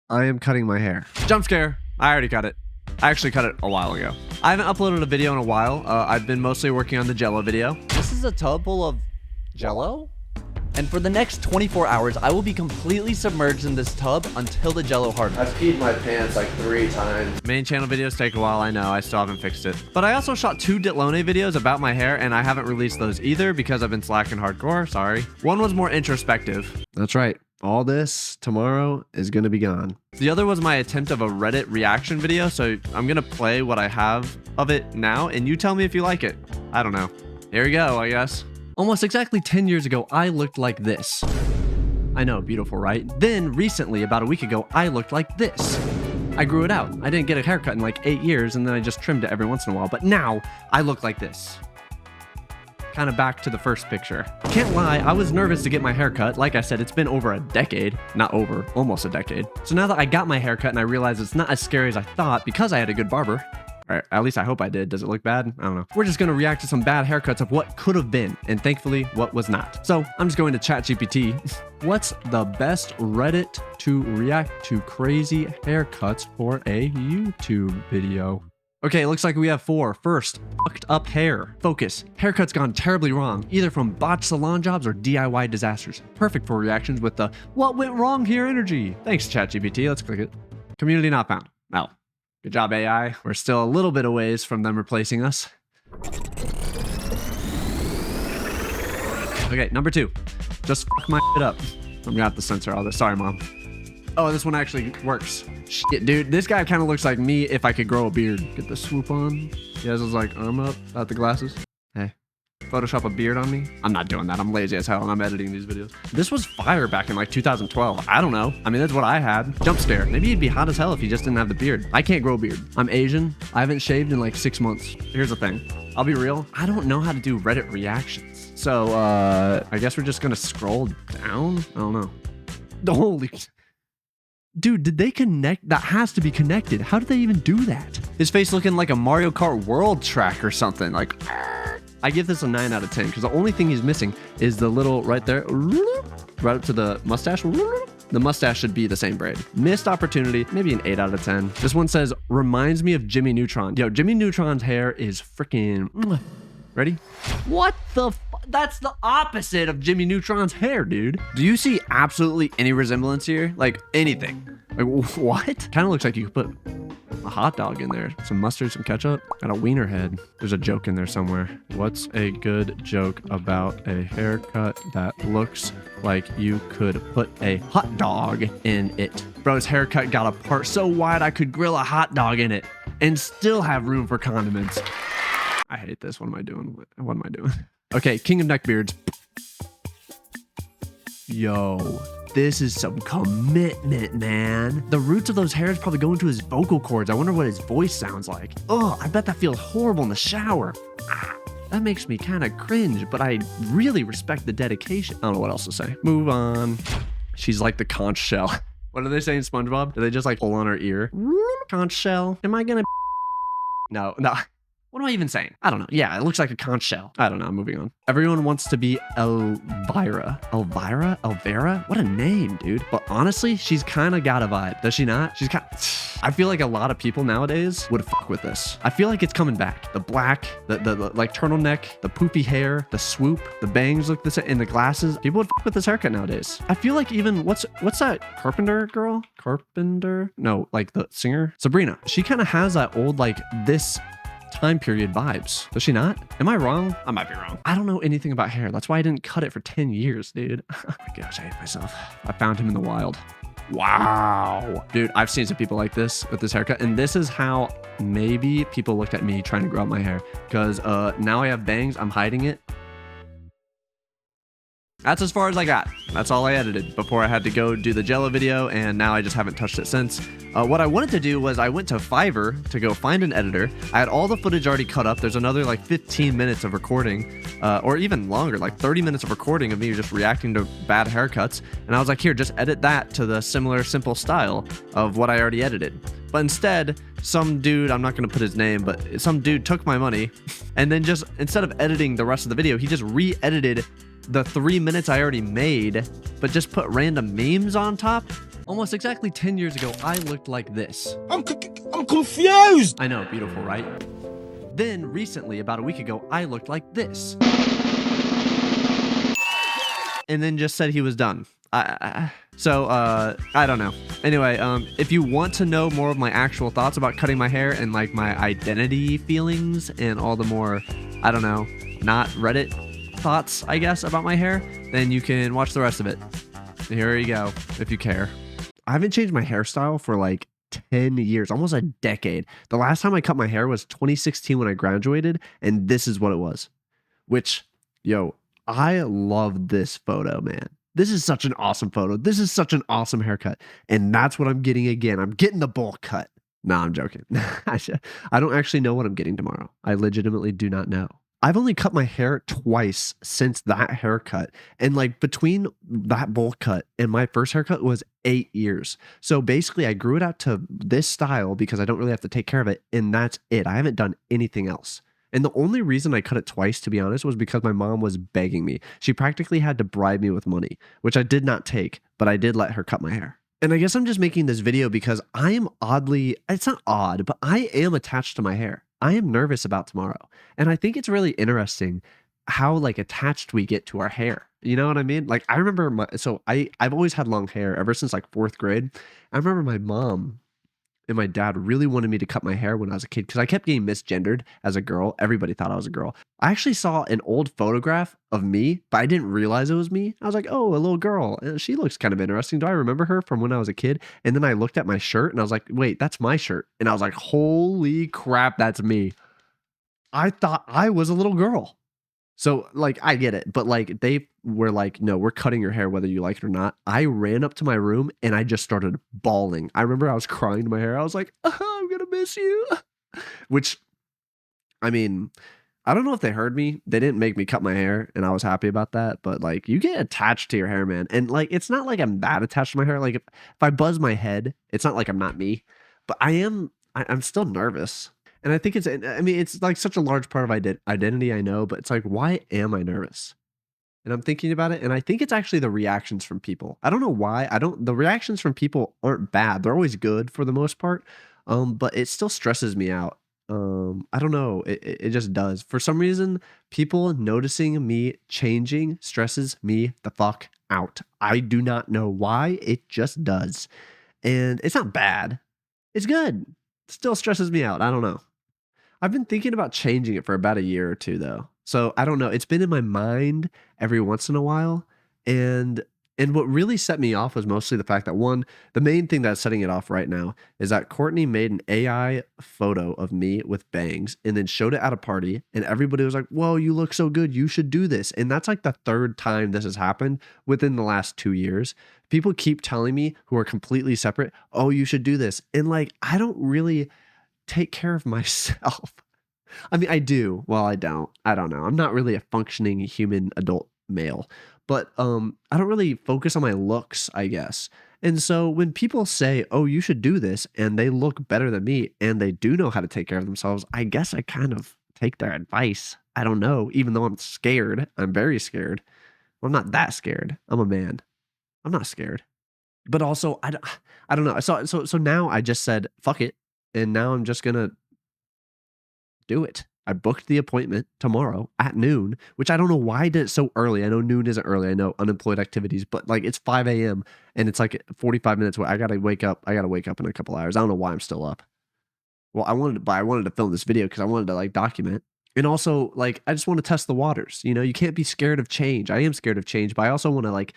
I am cutting my hair. Jump scare. I already cut it. I actually cut it a while ago. I haven't uploaded a video in a while. I've been mostly working on the Jello video. This is a tub full of Jello? And for the next 24 hours, I will be completely submerged in this tub until the Jello hardens. I've peed my pants like 3 times. Main channel videos take a while, I know. I still haven't fixed it. But I also shot 2 Ditlone videos about my hair, and I haven't released those either because I've been slacking hardcore. Sorry. One was more introspective. That's right. All this tomorrow is going to be gone. The other was my attempt of a Reddit reaction video, so I'm going to play what I have of it now, and you tell me if you like it. I don't know. Here we go, I guess. Almost exactly 10 years ago, I looked like this. I know, beautiful, right? Then, recently, about a week ago, I looked like this. I grew it out. I didn't get a haircut in like 8 years, and then I just trimmed it every once in a while. But now, I look like this. Kind of back to the first picture. Can't lie, I was nervous to get my haircut. Like I said, it's been over a decade. Not over, almost a decade. So now that I got my haircut and I realized it's not as scary as I thought because I had a good barber. Or at least I hope I did. Does it look bad? I don't know. We're just going to react to some bad haircuts of what could have been, and thankfully, what was not. So I'm just going to ChatGPT. What's the best Reddit to react to crazy haircuts for a YouTube video? Okay, looks like we have 4. First, fucked up hair. Focus. Haircut's gone terribly wrong, either from botched salon jobs or DIY disasters. Perfect for reactions with the what went wrong here energy. Thanks, ChatGPT. Let's click it. Community not found. Well. Good job, AI. We're still a little bit a ways from them replacing us. Okay, number 2. Just fuck my shit up. I'm gonna have to censor all this. Sorry, Mom. Oh, this one actually works. Shit, dude. This guy kind of looks like me if I could grow a beard. Get the swoop on. He has his, like, arm up without the glasses. Hey. Photoshop a beard on me? I'm not doing that. I'm lazy as hell and I'm editing these videos. This was fire back in like 2012. I don't know. I mean, that's what I had. Jump scare. Maybe he'd be hot as hell if he just didn't have the beard. I can't grow a beard. I'm Asian. I haven't shaved in like 6 months. Here's the thing. I'll be real. I don't know how to do Reddit reactions. So, I guess we're just gonna scroll down. I don't know. Holy... Dude, did they connect? That has to be connected. How did they even do that? His face looking like a Mario Kart World track or something. Like... I give this a 9 out of 10 because the only thing he's missing is the little right there, right up to the mustache. The mustache should be the same braid. Missed opportunity, maybe an 8 out of 10. This one says, reminds me of Jimmy Neutron. Yo, Jimmy Neutron's hair is freaking... Ready? What the That's the opposite of Jimmy Neutron's hair, dude. Do you see absolutely any resemblance here? Like, anything. Like, what? Kind of looks like you could put a hot dog in there. Some mustard, some ketchup. Got a wiener head. There's a joke in there somewhere. What's a good joke about a haircut that looks like you could put a hot dog in it? Bro's haircut got a part so wide I could grill a hot dog in it and still have room for condiments. I hate this. What am I doing? What am I doing? Okay, King of Neckbeards. Yo, this is some commitment, man. The roots of those hairs probably go into his vocal cords. I wonder what his voice sounds like. Oh, I bet that feels horrible in the shower. That makes me kind of cringe, but I really respect the dedication. I don't know what else to say. Move on. She's like the conch shell. What are they saying, SpongeBob? Do they just like pull on her ear? Conch shell. Am I gonna... No. What am I even saying? I don't know. Yeah, it looks like a conch shell. I don't know. Moving on. Everyone wants to be Elvira. Elvira? What a name, dude. But honestly, she's kind of got a vibe. Does she not? She's kind of... I feel like a lot of people nowadays would fuck with this. I feel like it's coming back. The black, the like turtleneck, the poofy hair, the swoop, the bangs look this, and the glasses. People would fuck with this haircut nowadays. I feel like even, what's that Carpenter girl? Carpenter? No, like the singer? Sabrina. She kind of has that old, like this time period vibes. Does she not? Am I wrong? I might be wrong. I don't know anything about hair. That's why I didn't cut it for 10 years, dude. Oh my gosh, I hate myself. I found him in the wild. Wow. Dude, I've seen some people like this with this haircut, and this is how maybe people looked at me trying to grow out my hair, because now I have bangs. I'm hiding it. That's as far as I got. That's all I edited before I had to go do the Jello video, and now I just haven't touched it since. What I wanted to do was I went to Fiverr to go find an editor. I had all the footage already cut up. There's another like 15 minutes of recording, or even longer, like 30 minutes of recording of me just reacting to bad haircuts. And I was like, here, just edit that to the similar, simple style of what I already edited. But instead, some dude, I'm not going to put his name, but some dude took my money and then just, instead of editing the rest of the video, he just re-edited the 3 minutes I already made, but just put random memes on top. Almost exactly 10 years ago, I looked like this. I'm confused. I know, beautiful, right? Then recently, about a week ago, I looked like this. And then just said he was done. So I don't know. Anyway, if you want to know more of my actual thoughts about cutting my hair and like my identity feelings and all the more, I don't know, not Reddit thoughts, I guess, about my hair, then you can watch the rest of it. Here you go, if you care. I haven't changed my hairstyle for like 10 years, almost a decade. The last time I cut my hair was 2016 when I graduated, and this is what it was. Which, yo, I love this photo, man. This is such an awesome photo. This is such an awesome haircut. And that's what I'm getting again. I'm getting the bowl cut. Nah, I'm joking. I don't actually know what I'm getting tomorrow. I legitimately do not know. I've only cut my hair twice since that haircut. And like between that bowl cut and my first haircut was 8 years. So basically I grew it out to this style because I don't really have to take care of it. And that's it. I haven't done anything else. And the only reason I cut it twice, to be honest, was because my mom was begging me. She practically had to bribe me with money, which I did not take, but I did let her cut my hair. And I guess I'm just making this video because I am oddly, it's not odd, but I am attached to my hair. I am nervous about tomorrow. And I think it's really interesting how like attached we get to our hair. You know what I mean? Like I remember I've always had long hair ever since like 4th grade. I remember my mom and my dad really wanted me to cut my hair when I was a kid because I kept getting misgendered as a girl. Everybody thought I was a girl. I actually saw an old photograph of me, but I didn't realize it was me. I was like, oh, a little girl. She looks kind of interesting. Do I remember her from when I was a kid? And then I looked at my shirt and I was like, wait, that's my shirt. And I was like, holy crap, that's me. I thought I was a little girl. So like, I get it. But like they were like, no, we're cutting your hair whether you like it or not. I ran up to my room and I just started bawling. I remember I was crying to my hair. I was like, oh, I'm going to miss you. Which, I mean, I don't know if they heard me. They didn't make me cut my hair and I was happy about that. But like you get attached to your hair, man. And like, it's not like I'm that attached to my hair. Like if I buzz my head, it's not like I'm not me. But I'm still nervous. And I think it's like such a large part of identity, I know, but it's like, why am I nervous? And I'm thinking about it, and I think it's actually the reactions from people. I don't know why. The reactions from people aren't bad. They're always good for the most part. But it still stresses me out. I don't know. It just does. For some reason, people noticing me changing stresses me the fuck out. I do not know why. It just does. And it's not bad. It's good. It still stresses me out. I don't know. I've been thinking about changing it for about a year or two though. So I don't know. It's been in my mind every once in a while. And what really set me off was mostly the fact that one, the main thing that's setting it off right now is that Courtney made an AI photo of me with bangs and then showed it at a party. And everybody was like, whoa, you look so good. You should do this. And that's like the 3rd time this has happened within the last 2 years. People keep telling me who are completely separate, oh, you should do this. And like, I don't really take care of myself. I mean, I do. Well, I don't. I don't know. I'm not really a functioning human adult male, but I don't really focus on my looks, I guess. And so when people say, "Oh, you should do this," and they look better than me and they do know how to take care of themselves, I guess I kind of take their advice. I don't know, even though I'm scared. I'm very scared. Well, I'm not that scared. I'm a man. I'm not scared. But also, I don't know. So now I just said, fuck it. And now I'm just going to do it. I booked the appointment tomorrow at noon, which I don't know why I did it so early. I know noon isn't early. I know unemployed activities, but like it's 5 a.m. and it's like 45 minutes away. I got to wake up. I got to wake up in a couple hours. I don't know why I'm still up. Well, I wanted to film this video because I wanted to like document. And also like, I just want to test the waters. You know, you can't be scared of change. I am scared of change, but I also want to like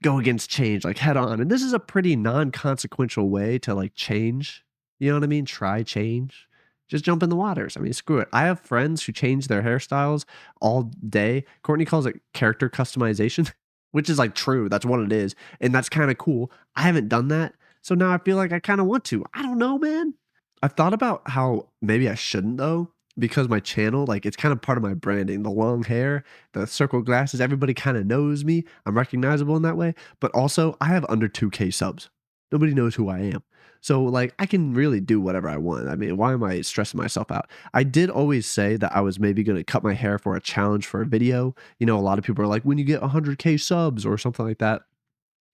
go against change, like head on. And this is a pretty non-consequential way to like change. You know what I mean? Try change. Just jump in the waters. I mean, screw it. I have friends who change their hairstyles all day. Courtney calls it character customization, which is like true. That's what it is. And that's kind of cool. I haven't done that. So now I feel like I kind of want to. I don't know, man. I've thought about how maybe I shouldn't though, because my channel, like it's kind of part of my branding. The long hair, the circle glasses, everybody kind of knows me. I'm recognizable in that way. But also I have under 2K subs. Nobody knows who I am. So like I can really do whatever I want. I mean, why am I stressing myself out? I did always say that I was maybe going to cut my hair for a challenge for a video. You know, a lot of people are like, when you get 100K subs or something like that.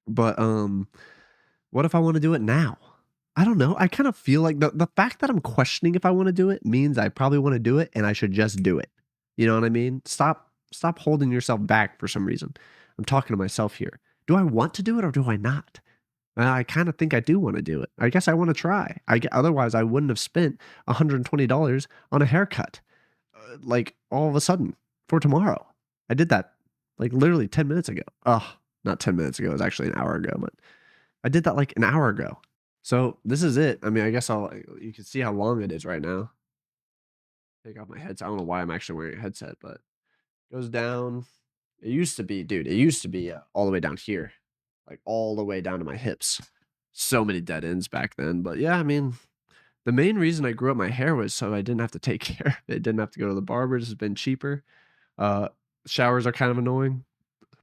But what if I want to do it now? I don't know. I kind of feel like the fact that I'm questioning if I want to do it means I probably want to do it and I should just do it. You know what I mean? Stop holding yourself back for some reason. I'm talking to myself here. Do I want to do it or do I not? I kind of think I do want to do it. I guess I want to try. Otherwise, I wouldn't have spent $120 on a haircut, like all of a sudden for tomorrow. I did that like literally 10 minutes ago. Oh, not 10 minutes ago. It was actually an hour ago, but I did that like an hour ago. So this is it. I mean, I guess you can see how long it is right now. Take off my headset. I don't know why I'm actually wearing a headset, but it goes down. It used to be, dude, it used to be all the way down here, like all the way down to my hips. So many dead ends back then. But yeah, I mean, the main reason I grew up my hair was so I didn't have to take care of it. Didn't have to go to the barber. It's been cheaper. Showers are kind of annoying,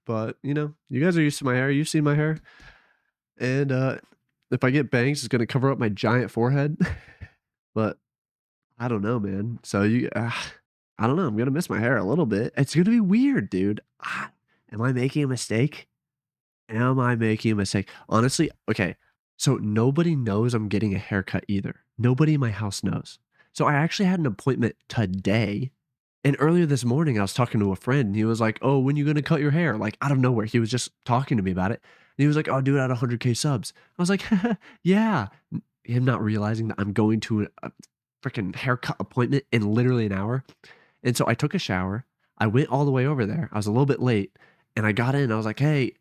but you know, you guys are used to my hair. You've seen my hair. And if I get bangs, it's going to cover up my giant forehead. But I don't know, man. So I don't know. I'm going to miss my hair a little bit. It's going to be weird, dude. Am I making a mistake? Am I making a mistake? Honestly, okay. So nobody knows I'm getting a haircut either. Nobody in my house knows. So I actually had an appointment today. And earlier this morning, I was talking to a friend and he was like, oh, when you going to cut your hair? Like out of nowhere. He was just talking to me about it. And he was like, oh, do it at 100K subs. I was like, yeah. Him not realizing that I'm going to a freaking haircut appointment in literally an hour. And so I took a shower. I went all the way over there. I was a little bit late. And I got in. I was like, hey,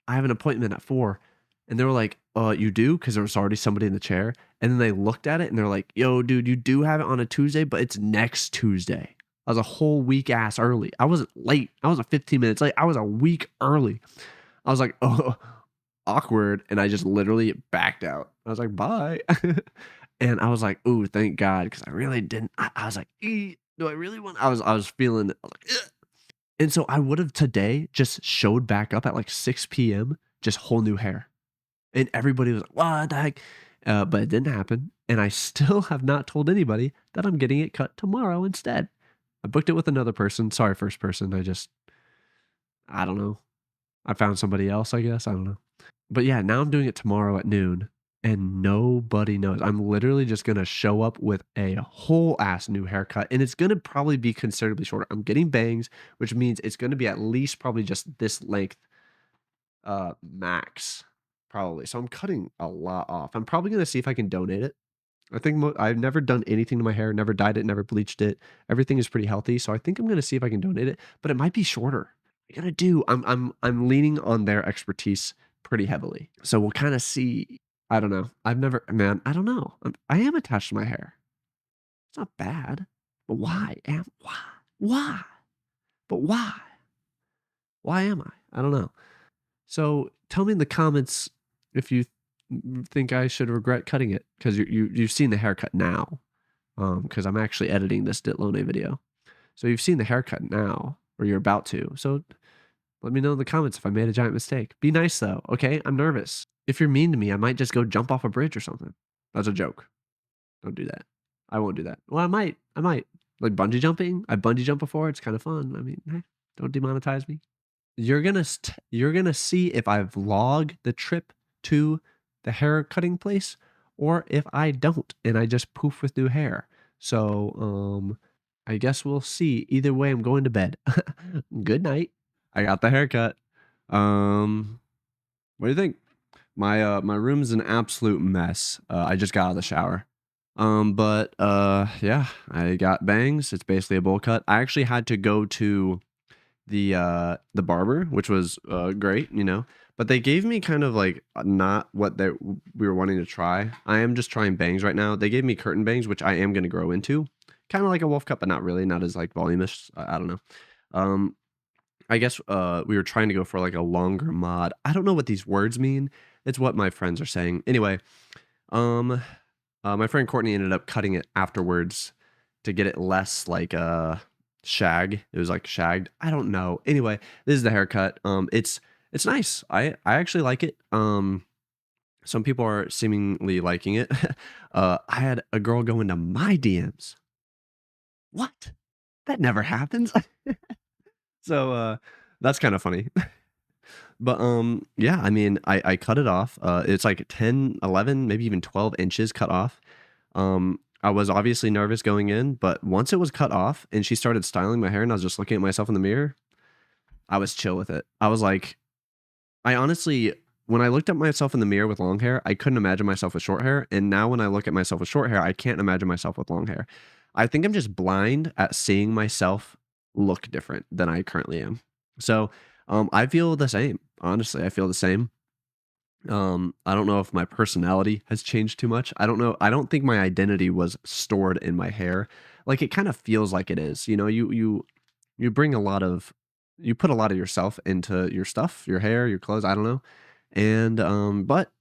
I have an appointment at 4. And they were like, you do? Because there was already somebody in the chair. And then they looked at it and they're like, yo, dude, you do have it on a Tuesday, but it's next Tuesday. I was a whole week ass early. I wasn't late. I was 15 minutes late. I was a week early. I was like, oh, awkward. And I just literally backed out. I was like, bye. And I was like, ooh, thank God. Because I really didn't. I was like, do I really want? I was feeling it. I was like, ugh. And so I would have today just showed back up at like 6 p.m., just whole new hair. And everybody was like, what the heck? But it didn't happen. And I still have not told anybody that I'm getting it cut tomorrow instead. I booked it with another person. Sorry, first person. I don't know. I found somebody else, I guess. I don't know. But yeah, now I'm doing it tomorrow at noon. And nobody knows. I'm literally just going to show up with a whole ass new haircut. And it's going to probably be considerably shorter. I'm getting bangs, which means it's going to be at least probably just this length max. Probably. So I'm cutting a lot off. I'm probably going to see if I can donate it. I think I've never done anything to my hair, never dyed it, never bleached it. Everything is pretty healthy. So I think I'm going to see if I can donate it, but it might be shorter. I gotta do. I'm leaning on their expertise pretty heavily. So we'll kind of see. I don't know. I don't know. I am attached to my hair. It's not bad. But why? Why? But why? Why am I? I don't know. So tell me in the comments if you think I should regret cutting it, because you've seen the haircut now. Because I'm actually editing this Ditlone video. So you've seen the haircut now, or you're about to. So let me know in the comments if I made a giant mistake. Be nice though, okay? I'm nervous. If you're mean to me, I might just go jump off a bridge or something. That's a joke. Don't do that. I won't do that. Well, I might. Like bungee jumping. I bungee jumped before. It's kind of fun. I mean, hey, don't demonetize me. You're gonna see if I vlog the trip to the hair cutting place, or if I don't and I just poof with new hair. So I guess we'll see. Either way, I'm going to bed. Good night. I got the haircut. What do you think? My room's an absolute mess. I just got out of the shower. But yeah, I got bangs. It's basically a bowl cut. I actually had to go to the barber, which was great, you know. But they gave me kind of like not what we were wanting to try. I am just trying bangs right now. They gave me curtain bangs, which I am going to grow into. Kind of like a wolf cut, but not really. Not as like voluminous. I don't know. I guess we were trying to go for like a longer mod. I don't know what these words mean. It's what my friends are saying. Anyway, my friend Courtney ended up cutting it afterwards to get it less like shag. It was like shagged. I don't know. Anyway, this is the haircut. It's nice. I actually like it. Some people are seemingly liking it. I had a girl go into my DMs. What? That never happens. So that's kind of funny. But yeah, I mean, I cut it off. It's like 10, 11, maybe even 12 inches cut off. I was obviously nervous going in, but once it was cut off and she started styling my hair and I was just looking at myself in the mirror, I was chill with it. I was like, I honestly, when I looked at myself in the mirror with long hair, I couldn't imagine myself with short hair. And now when I look at myself with short hair, I can't imagine myself with long hair. I think I'm just blind at seeing myself look different than I currently am. So I feel the same. Honestly, I feel the same. I don't know if my personality has changed too much. I don't know. I don't think my identity was stored in my hair. Like it kind of feels like it is. You know, you bring a lot of you put a lot of yourself into your stuff, your hair, your clothes, I don't know. And but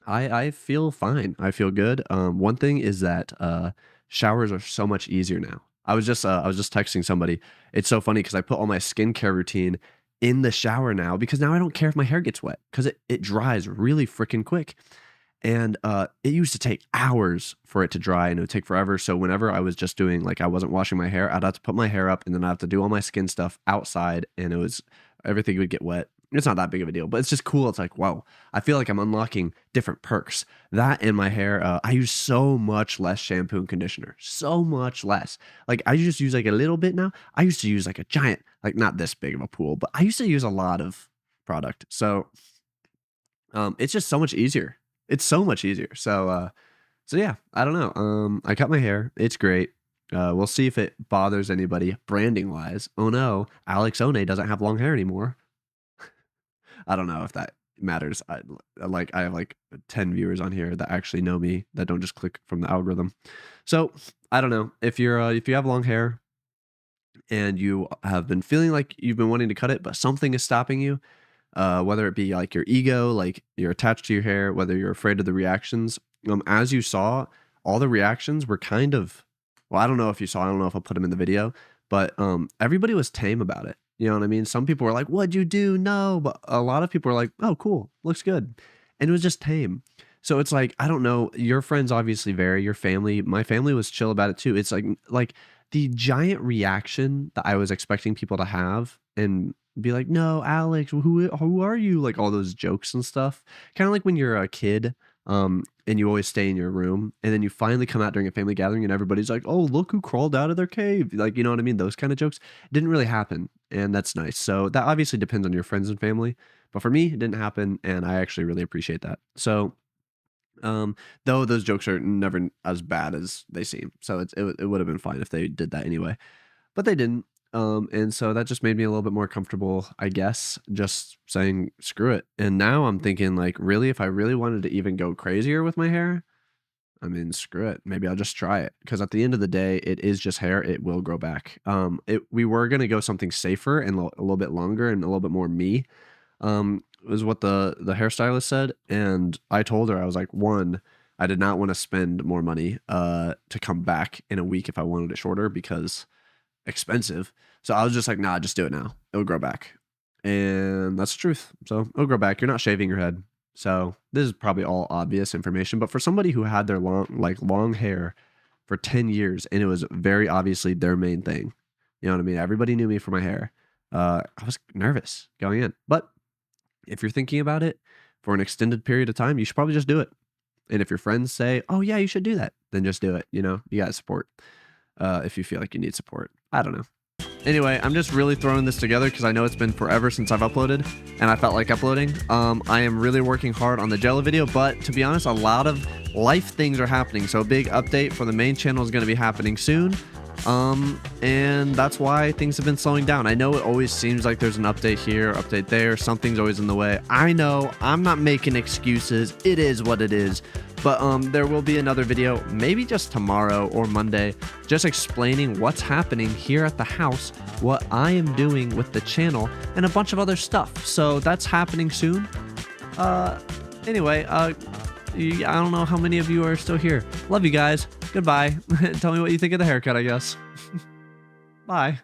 I feel fine. I feel good. One thing is that showers are so much easier now. I was just texting somebody. It's so funny because I put all my skincare routine in the shower now because now I don't care if my hair gets wet because it dries really freaking quick. And it used to take hours for it to dry and it would take forever. So whenever I was just doing like I wasn't washing my hair, I'd have to put my hair up and then I have to do all my skin stuff outside and it was everything would get wet. It's not that big of a deal, but it's just cool. It's like, wow, I feel like I'm unlocking different perks. That in my hair, I use so much less shampoo and conditioner, so much less. Like I just use like a little bit now. I used to use like a giant, like not this big of a pool, but I used to use a lot of product. So it's just so much easier. It's so much easier. So yeah, I don't know. I cut my hair. It's great. We'll see if it bothers anybody branding wise. Oh no, Alex One doesn't have long hair anymore. I don't know if that matters. I have like 10 viewers on here that actually know me that don't just click from the algorithm. So I don't know if if you have long hair and you have been feeling like you've been wanting to cut it, but something is stopping you, whether it be like your ego, like you're attached to your hair, whether you're afraid of the reactions. As you saw, all the reactions were kind of, well, I don't know if you saw, I don't know if I'll put them in the video, but everybody was tame about it. You know what I mean? Some people were like, "What'd you do?" No, but a lot of people were like, "Oh, cool, looks good," and it was just tame. So it's like I don't know. Your friends obviously vary. Your family, my family was chill about it too. It's like the giant reaction that I was expecting people to have and be like, "No, Alex, who are you?" Like all those jokes and stuff. Kind of like when you're a kid, and you always stay in your room, and then you finally come out during a family gathering, and everybody's like, "Oh, look who crawled out of their cave!" Like you know what I mean? Those kind of jokes didn't really happen, and that's nice. So that obviously depends on your friends and family, but for me, it didn't happen, and I actually really appreciate that. So though those jokes are never as bad as they seem, so it would have been fine if they did that anyway, but they didn't. And so that just made me a little bit more comfortable, I guess, just saying screw it. And now I'm thinking like, really, if I really wanted to even go crazier with my hair, I mean, screw it. Maybe I'll just try it because at the end of the day, it is just hair. It will grow back. We were gonna go something safer and a little bit longer and a little bit more me. Was what the hairstylist said, and I told her I was like, one, I did not want to spend more money to come back in a week if I wanted it shorter because expensive. So I was just like, nah, just do it now. It'll grow back. And that's the truth. So it'll grow back. You're not shaving your head. So this is probably all obvious information, but for somebody who had their long hair for 10 years and it was very obviously their main thing, you know what I mean? Everybody knew me for my hair. I was nervous going in, but if you're thinking about it for an extended period of time, you should probably just do it. And if your friends say, "Oh yeah, you should do that," then just do it. You know, you got support. If you feel like you need support. I don't know. Anyway, I'm just really throwing this together because I know it's been forever since I've uploaded and I felt like uploading. I am really working hard on the Jello video, but to be honest, a lot of life things are happening. So a big update for the main channel is going to be happening soon. And that's why things have been slowing down. I know it always seems like there's an update here, update there. Something's always in the way. I know I'm not making excuses. It is what it is. But there will be another video, maybe just tomorrow or Monday, just explaining what's happening here at the house, what I am doing with the channel, and a bunch of other stuff. So that's happening soon. Anyway, I don't know how many of you are still here. Love you guys. Goodbye. Tell me what you think of the haircut, I guess. Bye.